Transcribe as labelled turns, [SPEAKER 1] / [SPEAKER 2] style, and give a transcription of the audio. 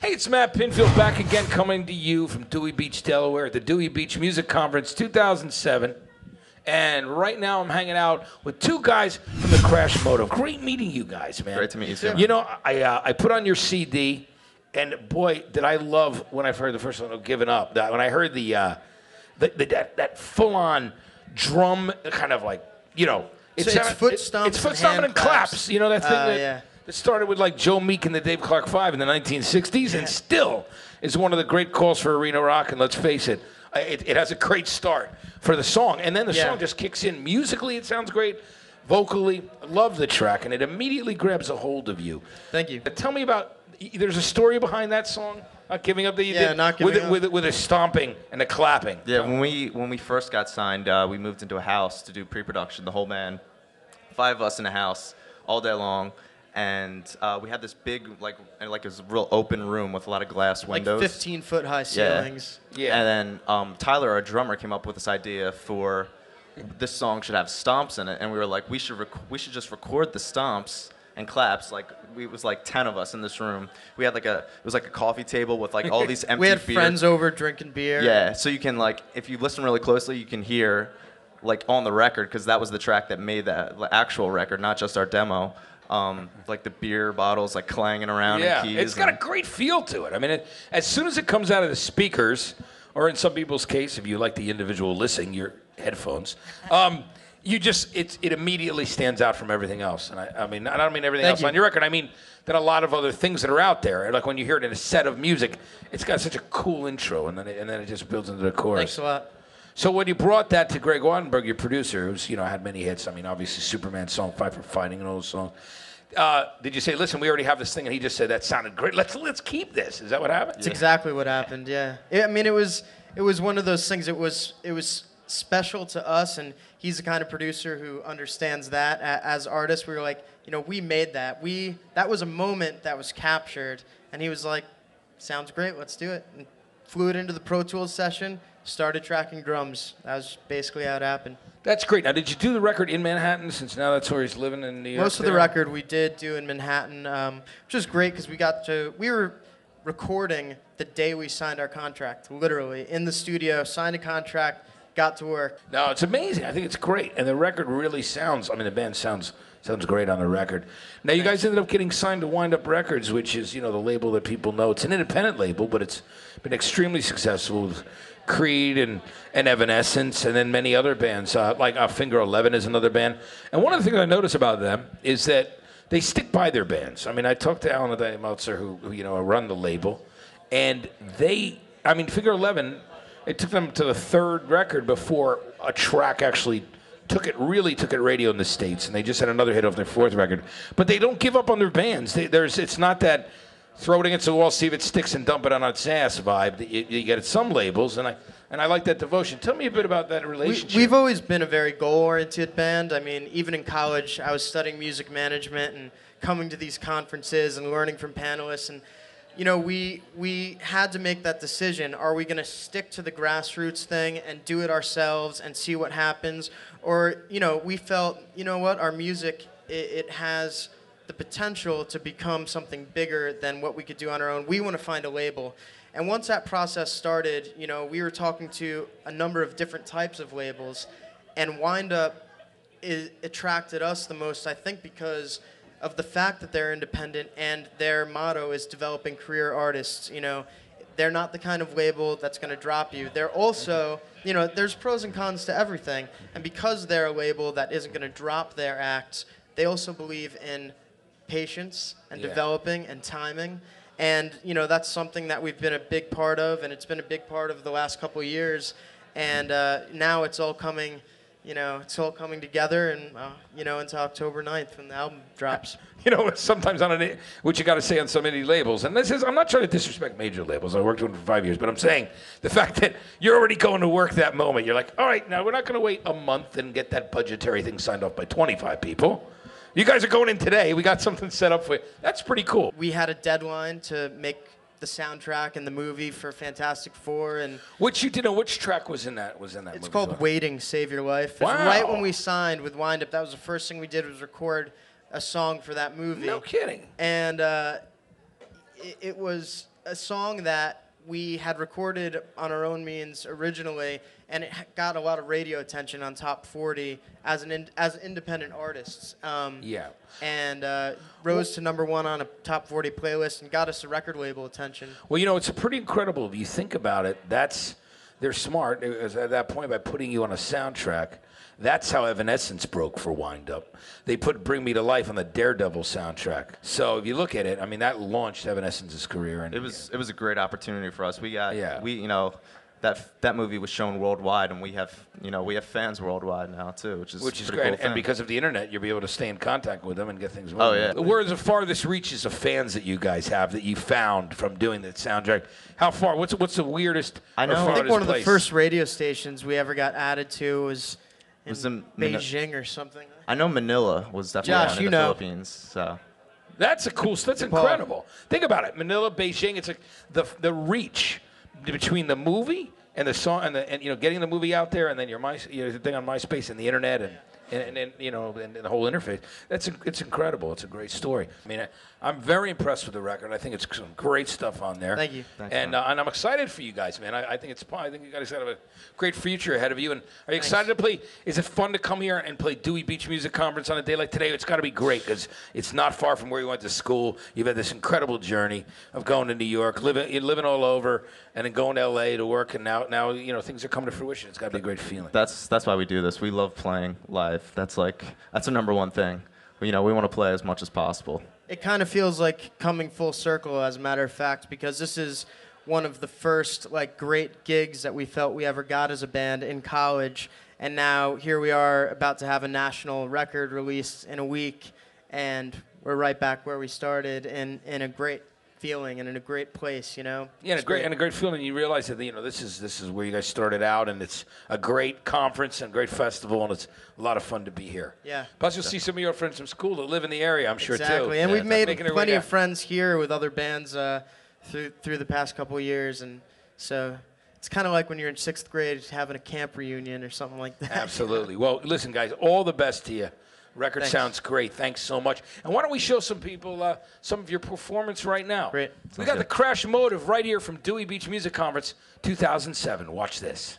[SPEAKER 1] Hey, it's Matt Pinfield back again, coming to you from Dewey Beach, Delaware, at the Dewey Beach Music Conference 2007. And right now I'm hanging out with two guys from the Crash Moto. Great meeting you guys, man.
[SPEAKER 2] Great to meet you too.
[SPEAKER 1] You know, I put on your CD, and boy, did I love when I heard the first one, Giving Up. When I heard that full-on drum kind of like, you know.
[SPEAKER 3] It's foot stomps
[SPEAKER 1] It's foot stomping and claps. You know, that thing that started with like Joe Meek and the Dave Clark Five in the 1960s, and still is one of the great calls for arena rock. And let's face it, it has a great start for the song, and then the song just kicks in. Musically, it sounds great. Vocally, I love the track, and it immediately grabs a hold of you.
[SPEAKER 3] Thank you.
[SPEAKER 1] Tell me about. There's a story behind that song, Not Giving Up, that you did
[SPEAKER 3] Not Giving Up.
[SPEAKER 1] with a stomping and a clapping.
[SPEAKER 2] Yeah, when we first got signed, we moved into a house to do pre-production. The whole band, 5 of us in a house all day long. And we had this big, like this real open room with a lot of glass windows.
[SPEAKER 3] Like 15-foot high ceilings.
[SPEAKER 1] Yeah.
[SPEAKER 2] And then Tyler, our drummer, came up with this idea for this song should have stomps in it. And we were like, we should just record the stomps and claps. Like, it was like 10 of us in this room. We had it was like a coffee table with like all these empty
[SPEAKER 3] We had
[SPEAKER 2] beer.
[SPEAKER 3] friends over drinking beer.
[SPEAKER 2] Yeah, so you can like, if you listen really closely, you can hear like on the record, because that was the track that made that actual record, not just our demo. Like the beer bottles like clanging around in keys.
[SPEAKER 1] It's got a great feel to it. I mean, as soon as it comes out of the speakers, or in some people's case, if you like the individual listening, your headphones, it immediately stands out from everything else. And I mean, I don't mean everything else on your record. I mean that a lot of other things that are out there, like when you hear it in a set of music, it's got such a cool intro, and then it just builds into the chorus.
[SPEAKER 3] Thanks a lot.
[SPEAKER 1] So when you brought that to Greg Wattenberg, your producer, who's had many hits. I mean, obviously Superman song, Fight for Fighting, and all those songs. Did you say, listen, we already have this thing, and he just said that sounded great. Let's keep this. Is that what happened?
[SPEAKER 3] That's exactly what happened. Yeah. I mean, it was one of those things. It was special to us, and he's the kind of producer who understands that. As artists, we were like, we made that. That was a moment that was captured, and he was like, sounds great. Let's do it. And flew it into the Pro Tools session. Started tracking drums. That was basically how it happened.
[SPEAKER 1] That's great. Now, did you do the record in Manhattan, since now that's where he's living in New York?
[SPEAKER 3] Most of the record we did do in Manhattan, which was great because we were recording the day we signed our contract, literally, in the studio, signed a contract, got to work.
[SPEAKER 1] No, it's amazing. I think it's great. And the record really sounds, the band sounds great on the record. Now, you guys ended up getting signed to Wind Up Records, which is, the label that people know. It's an independent label, but it's been extremely successful. Creed and Evanescence, and then many other bands, like Finger 11 is another band. And one of the things I notice about them is that they stick by their bands. I mean, I talked to Alan and Diane Meltzer, who run the label, and Finger 11, it took them to the 3rd record before a track actually took it radio in the States, and they just had another hit off their 4th record. But they don't give up on their bands. It's not that throw it against the wall, see if it sticks, and dump it on its ass vibe that you get at some labels, and I like that devotion. Tell me a bit about that relationship.
[SPEAKER 3] We've always been a very goal-oriented band. I mean, even in college, I was studying music management and coming to these conferences and learning from panelists, and we had to make that decision. Are we going to stick to the grassroots thing and do it ourselves and see what happens? Or, we felt, our music, it has the potential to become something bigger than what we could do on our own. We want to find a label. And once that process started, we were talking to a number of different types of labels, and Wind Up attracted us the most, I think, because of the fact that they're independent and their motto is developing career artists. They're not the kind of label that's going to drop you. They're also, there's pros and cons to everything. And because they're a label that isn't going to drop their acts, they also believe in patience and developing and timing, and that's something that we've been a big part of, and it's been a big part of the last couple of years, and now it's all coming together, and into October 9th when the album drops.
[SPEAKER 1] Sometimes what you got to say on so many labels, and I'm not trying to disrespect major labels. I worked with them for 5 years, but I'm saying the fact that you're already going to work that moment, you're like, all right, now we're not going to wait a month and get that budgetary thing signed off by 25 people. You guys are going in today. We got something set up for you. That's pretty cool.
[SPEAKER 3] We had a deadline to make the soundtrack and the movie for Fantastic Four, and
[SPEAKER 1] which track was in that movie?
[SPEAKER 3] It's called Waiting, Save Your Life.
[SPEAKER 1] Wow.
[SPEAKER 3] And right when we signed with Wind Up, that was the first thing we did, was record a song for that movie.
[SPEAKER 1] No kidding.
[SPEAKER 3] And it was a song that we had recorded on our own means originally, and it got a lot of radio attention on Top 40 as independent artists.
[SPEAKER 1] Yeah.
[SPEAKER 3] And rose to #1 on a Top 40 playlist and got us a record label attention.
[SPEAKER 1] Well, you know, it's pretty incredible. If you think about it, they're smart at that point by putting you on a soundtrack. That's how Evanescence broke for Wind Up. They put Bring Me to Life on the Daredevil soundtrack. So if you look at it, I mean, that launched Evanescence's career. And
[SPEAKER 2] It was a great opportunity for us.
[SPEAKER 1] Yeah.
[SPEAKER 2] That movie was shown worldwide, and we have fans worldwide now too, which is
[SPEAKER 1] great.
[SPEAKER 2] cool thing.
[SPEAKER 1] And because of the internet, you'll be able to stay in contact with them and get things moving.
[SPEAKER 2] Oh, yeah.
[SPEAKER 1] Where are the farthest reaches of fans that you guys have that you found from doing that soundtrack? How far? What's the weirdest?
[SPEAKER 2] I know.
[SPEAKER 1] Or
[SPEAKER 2] I
[SPEAKER 3] I think
[SPEAKER 1] farthest
[SPEAKER 3] one of the
[SPEAKER 1] place?
[SPEAKER 3] first radio stations we ever got added to was in
[SPEAKER 2] in
[SPEAKER 3] Beijing or something.
[SPEAKER 2] I know Manila was definitely
[SPEAKER 3] Josh,
[SPEAKER 2] one in
[SPEAKER 3] you
[SPEAKER 2] the
[SPEAKER 3] know.
[SPEAKER 2] Philippines. So
[SPEAKER 1] That's incredible. Think about it. Manila, Beijing. It's like the reach between the movie and the song and getting the movie out there, and then your thing on MySpace and the internet and the whole interface. It's incredible. It's a great story. I mean, I'm very impressed with the record. I think it's some great stuff on there.
[SPEAKER 3] Thank you.
[SPEAKER 2] Thanks,
[SPEAKER 1] And
[SPEAKER 2] man.
[SPEAKER 1] I'm excited for you guys, man. I think you guys have a great future ahead of you. And are you excited to play? Is it fun to come here and play Dewey Beach Music Conference on a day like today? It's got to be great because it's not far from where you went to school. You've had this incredible journey of going to New York, living all over, and then going to L.A. to work. And now things are coming to fruition. It's got to be a great feeling.
[SPEAKER 2] that's why we do this. We love playing live. That's our #1 thing. We want to play as much as possible.
[SPEAKER 3] It kind of feels like coming full circle, as a matter of fact, because this is one of the first great gigs that we felt we ever got as a band in college, and now here we are about to have a national record released in a week, and we're right back where we started in a great feeling and in a great place,
[SPEAKER 1] Yeah, and a great feeling. You realize that this is where you guys started out, and it's a great conference and great festival, and it's a lot of fun to be here.
[SPEAKER 3] Yeah.
[SPEAKER 1] Plus, you'll see some of your friends from school that live in the area, I'm sure, too.
[SPEAKER 3] Exactly, and
[SPEAKER 1] Yeah,
[SPEAKER 3] we've made
[SPEAKER 1] making their way
[SPEAKER 3] plenty
[SPEAKER 1] down.
[SPEAKER 3] of friends here with other bands through the past couple of years, and so it's kind of like when you're in 6th grade having a camp reunion or something like that.
[SPEAKER 1] Absolutely. Well, listen, guys, all the best to you. Record
[SPEAKER 3] Thanks.
[SPEAKER 1] sounds great. Thanks so much. And why don't we show some people some of your performance right now?
[SPEAKER 3] Great.
[SPEAKER 1] We got the Crash Motive right here from Dewey Beach Music Conference 2007. Watch this.